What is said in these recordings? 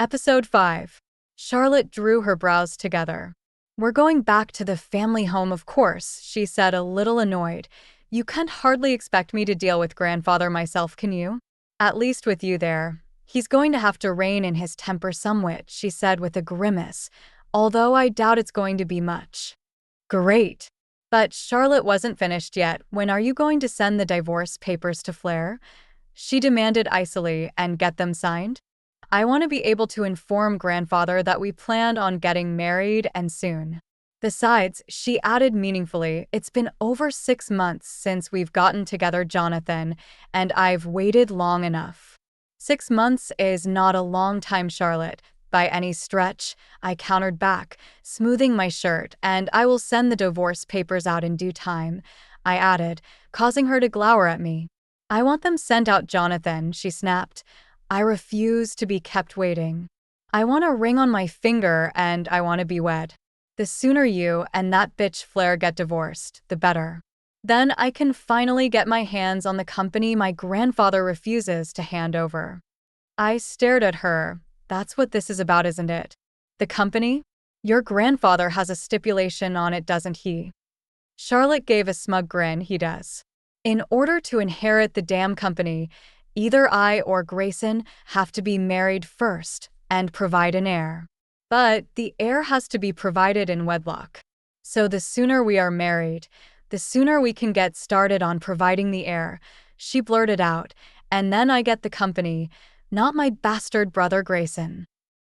Episode 5. Charlotte drew her brows together. "We're going back to the family home, of course," she said, a little annoyed. "You can't hardly expect me to deal with grandfather myself, can you? At least with you there. He's going to have to rein in his temper somewhat," she said with a grimace, "although I doubt it's going to be much." "Great." But Charlotte wasn't finished yet. "When are you going to send the divorce papers to Flair?" she demanded icily, "and get them signed? I want to be able to inform grandfather that we planned on getting married and soon. Besides," she added meaningfully, "it's been over 6 months since we've gotten together, Johnathon, and I've waited long enough." "6 months is not a long time, Charlotte, by any stretch," I countered back, smoothing my shirt, "and I will send the divorce papers out in due time," I added, causing her to glower at me. "I want them sent out, Johnathon," she snapped. "I refuse to be kept waiting. I want a ring on my finger and I want to be wed. The sooner you and that bitch Flair get divorced, the better. Then I can finally get my hands on the company my grandfather refuses to hand over." I stared at her. "That's what this is about, isn't it? The company? Your grandfather has a stipulation on it, doesn't he?" Charlotte gave a smug grin. "He does. In order to inherit the damn company, either I or Grayson have to be married first and provide an heir. But the heir has to be provided in wedlock. So the sooner we are married, the sooner we can get started on providing the heir," she blurted out, "and then I get the company, not my bastard brother Grayson."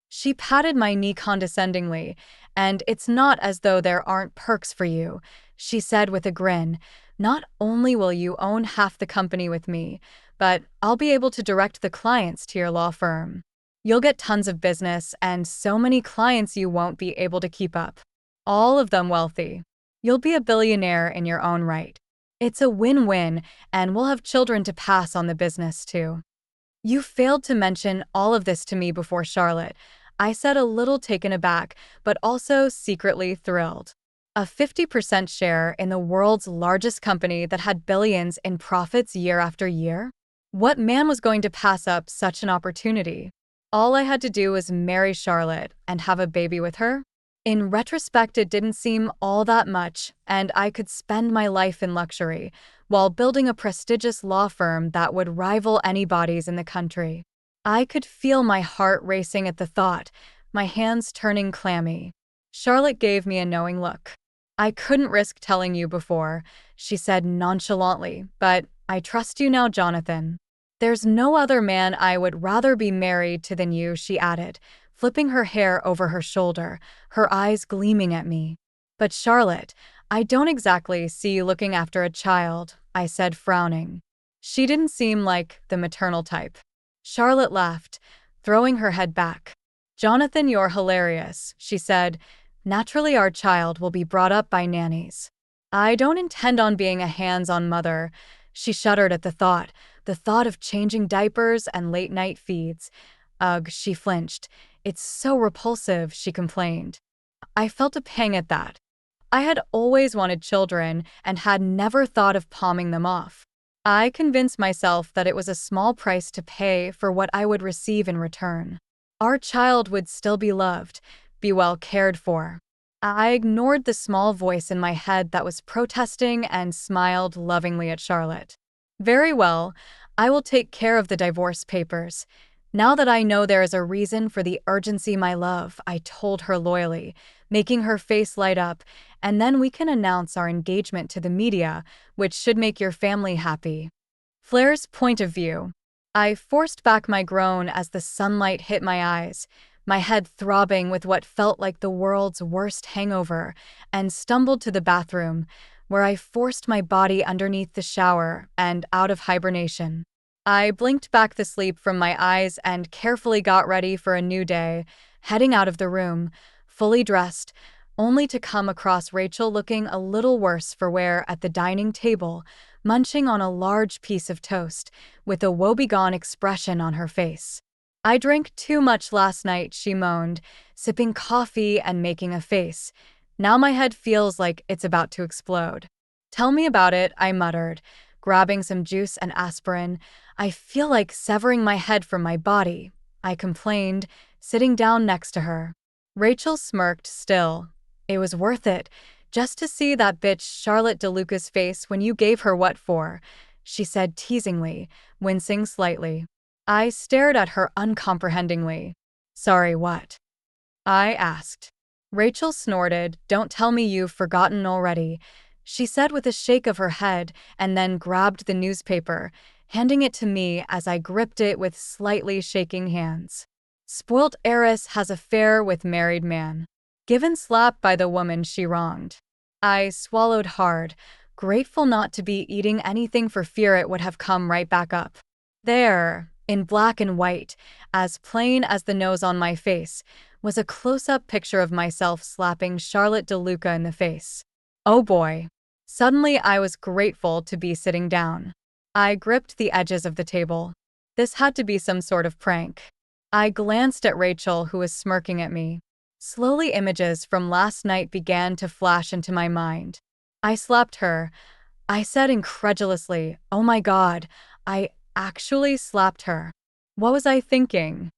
She patted my knee condescendingly. "And it's not as though there aren't perks for you," she said with a grin. "Not only will you own half the company with me, but I'll be able to direct the clients to your law firm. You'll get tons of business and so many clients you won't be able to keep up. All of them wealthy. You'll be a billionaire in your own right. It's a win-win, and we'll have children to pass on the business too." "You failed to mention all of this to me before, Charlotte," I said, a little taken aback, but also secretly thrilled. A 50% share in the world's largest company that had billions in profits year after year? What man was going to pass up such an opportunity? All I had to do was marry Charlotte and have a baby with her. In retrospect, it didn't seem all that much, and I could spend my life in luxury while building a prestigious law firm that would rival anybody's in the country. I could feel my heart racing at the thought, my hands turning clammy. Charlotte gave me a knowing look. "I couldn't risk telling you before," she said nonchalantly, "but I trust you now, Johnathon. There's no other man I would rather be married to than you," she added, flipping her hair over her shoulder, her eyes gleaming at me. "But Charlotte, I don't exactly see you looking after a child," I said, frowning. She didn't seem like the maternal type. Charlotte laughed, throwing her head back. "Johnathon, you're hilarious," she said. "Naturally, our child will be brought up by nannies." "I don't intend on being a hands-on mother." She shuddered at the thought of changing diapers and late-night feeds. "Ugh," she flinched. "It's so repulsive," she complained. I felt a pang at that. I had always wanted children and had never thought of palming them off. I convinced myself that it was a small price to pay for what I would receive in return. Our child would still be loved, be well cared for. I ignored the small voice in my head that was protesting and smiled lovingly at Charlotte. "Very well, I will take care of the divorce papers. Now that I know there is a reason for the urgency, my love," I told her loyally, making her face light up, "and then we can announce our engagement to the media, which should make your family happy." Flair's point of view. I forced back my groan as the sunlight hit my eyes, my head throbbing with what felt like the world's worst hangover, and stumbled to the bathroom, where I forced my body underneath the shower and out of hibernation. I blinked back the sleep from my eyes and carefully got ready for a new day, heading out of the room, fully dressed, only to come across Rachel looking a little worse for wear at the dining table, munching on a large piece of toast, with a woebegone expression on her face. "I drank too much last night," she moaned, sipping coffee and making a face. "Now my head feels like it's about to explode." "Tell me about it," I muttered, grabbing some juice and aspirin. "I feel like severing my head from my body," I complained, sitting down next to her. Rachel smirked still. It was worth it, just to see that bitch Charlotte DeLuca's face when you gave her what for, she said teasingly, wincing slightly. I stared at her uncomprehendingly. Sorry, what? I asked. Rachel snorted. Don't tell me you've forgotten already, she said with a shake of her head, and then grabbed the newspaper, handing it to me as I gripped it with slightly shaking hands. Spoilt heiress has affair with married man. Given slap by the woman she wronged. I swallowed hard, grateful not to be eating anything for fear it would have come right back up. There, in black and white, as plain as the nose on my face, was a close-up picture of myself slapping Charlotte DeLuca in the face. Oh boy. Suddenly I was grateful to be sitting down. I gripped the edges of the table. This had to be some sort of prank. I glanced at Rachel, who was smirking at me. Slowly images from last night began to flash into my mind. I slapped her. I said incredulously, oh my God, I actually slapped her. What was I thinking?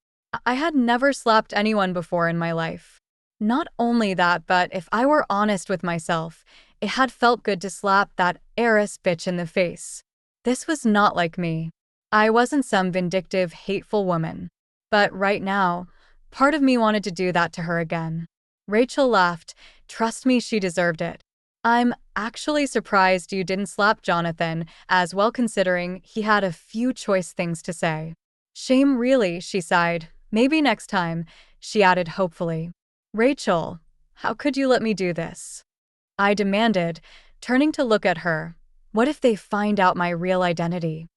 I had never slapped anyone before in my life. Not only that, but if I were honest with myself, it had felt good to slap that heiress bitch in the face. This was not like me. I wasn't some vindictive, hateful woman. But right now, part of me wanted to do that to her again. Rachel laughed. Trust me, she deserved it. I'm actually surprised you didn't slap Johnathon as well, considering he had a few choice things to say. Shame really, she sighed. Maybe next time, she added hopefully. Rachel, how could you let me do this? I demanded, turning to look at her. What if they find out my real identity?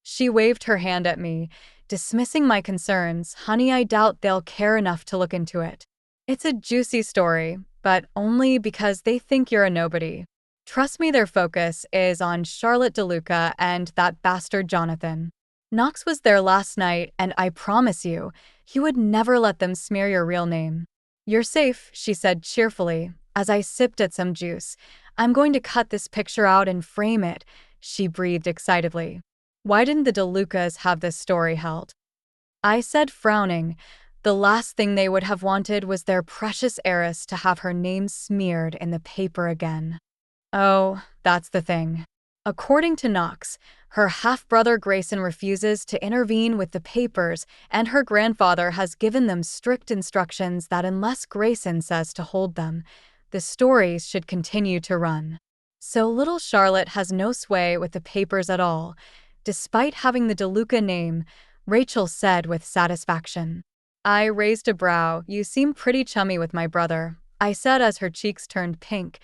She waved her hand at me, dismissing my concerns. Honey, I doubt they'll care enough to look into it. It's a juicy story, but only because they think you're a nobody. Trust me, their focus is on Charlotte DeLuca and that bastard Johnathon. Knox was there last night, and I promise you, he would never let them smear your real name. You're safe, she said cheerfully, as I sipped at some juice. I'm going to cut this picture out and frame it, she breathed excitedly. Why didn't the DeLucas have this story held? I said, frowning. The last thing they would have wanted was their precious heiress to have her name smeared in the paper again. Oh, that's the thing. According to Knox, her half-brother Grayson refuses to intervene with the papers, and her grandfather has given them strict instructions that unless Grayson says to hold them, the stories should continue to run. So little Charlotte has no sway with the papers at all, despite having the DeLuca name, Rachel said with satisfaction. I raised a brow. You seem pretty chummy with my brother, I said as her cheeks turned pink.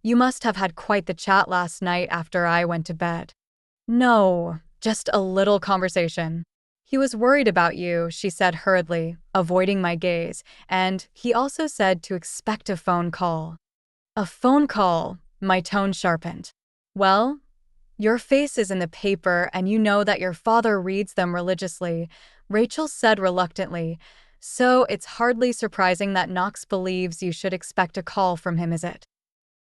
You must have had quite the chat last night after I went to bed. No, just a little conversation. He was worried about you, she said hurriedly, avoiding my gaze, and he also said to expect a phone call. A phone call, my tone sharpened. Well, your face is in the paper and you know that your father reads them religiously, Rachel said reluctantly, so it's hardly surprising that Knox believes you should expect a call from him, is it?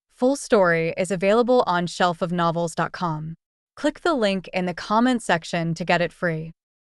Full story is available on shelfofnovels.com. Click the link in the comment section to get it free.